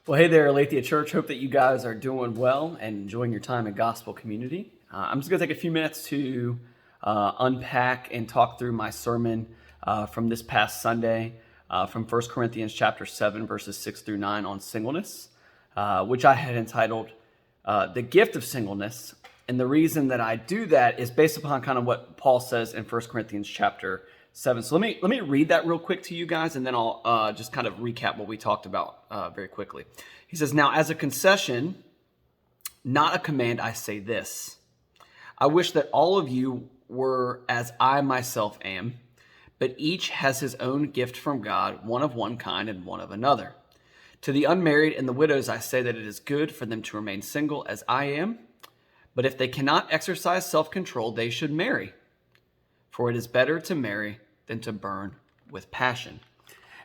Well, hey there, Aletheia Church. Hope that you guys are doing well and enjoying your time in gospel community. I'm just going to take a few minutes to unpack and talk through my sermon from this past Sunday from 1 Corinthians chapter 7, verses 6 through 9 on singleness, which I had entitled The Gift of Singleness. And the reason that I do that is based upon kind of what Paul says in 1 Corinthians chapter 7. So let me read that real quick to you guys, and then I'll just kind of recap what we talked about very quickly. He says, "Now as a concession, not a command, I say this. I wish that all of you were as I myself am, but each has his own gift from God, one of one kind and one of another. To the unmarried and the widows I say that it is good for them to remain single as I am, but if they cannot exercise self-control, they should marry. For it is better to marry than to burn with passion."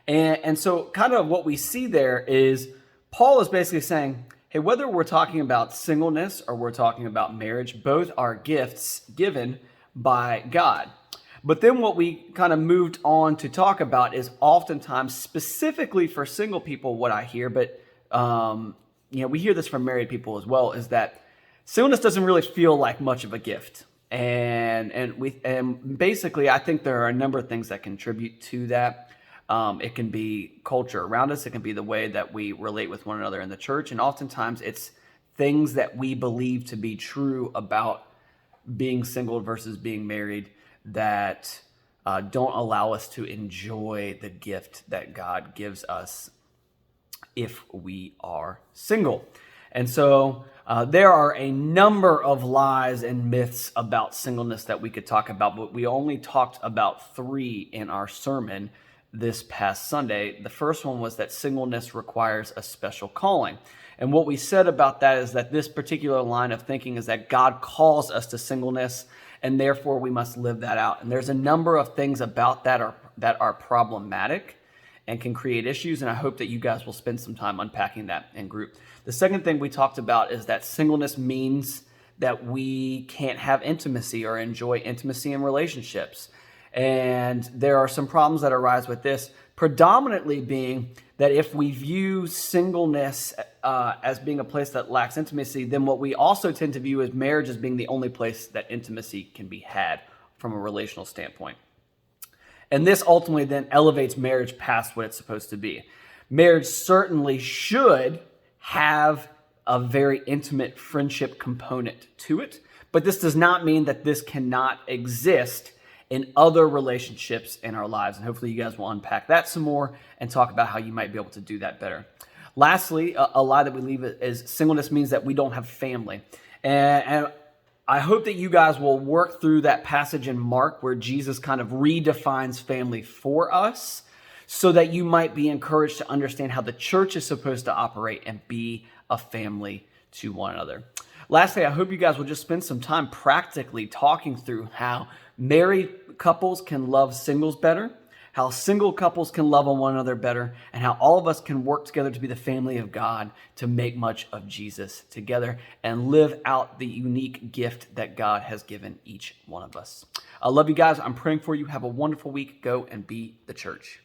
And so kind of what we see there is Paul is basically saying, hey, whether we're talking about singleness or we're talking about marriage, both are gifts given by God. But then what we kind of moved on to talk about is oftentimes specifically for single people, what I hear, but we hear this from married people as well, is that singleness doesn't really feel like much of a gift. And basically, I think there are a number of things that contribute to that. It can be culture around us. It can be the way that we relate with one another in the church. And oftentimes it's things that we believe to be true about being single versus being married that don't allow us to enjoy the gift that God gives us if we are single. And so there are a number of lies and myths about singleness that we could talk about, but we only talked about 3 in our sermon this past Sunday. The first one was that singleness requires a special calling. And what we said about that is that this particular line of thinking is that God calls us to singleness, and therefore we must live that out. And there's a number of things about that are problematic and can create issues, and I hope that you guys will spend some time unpacking that in group. The second thing we talked about is that singleness means that we can't have intimacy or enjoy intimacy in relationships. And there are some problems that arise with this, predominantly being that if we view singleness as being a place that lacks intimacy, then what we also tend to view as marriage as being the only place that intimacy can be had from a relational standpoint. And this ultimately then elevates marriage past what it's supposed to be. Marriage certainly should have a very intimate friendship component to it, but this does not mean that this cannot exist in other relationships in our lives. And hopefully you guys will unpack that some more and talk about how you might be able to do that better. Lastly, a lie that we leave is singleness means that we don't have family. And I hope that you guys will work through that passage in Mark where Jesus kind of redefines family for us so that you might be encouraged to understand how the church is supposed to operate and be a family to one another. Lastly, I hope you guys will just spend some time practically talking through how married couples can love singles better, how single couples can love one another better, and how all of us can work together to be the family of God to make much of Jesus together and live out the unique gift that God has given each one of us. I love you guys. I'm praying for you. Have a wonderful week. Go and be the church.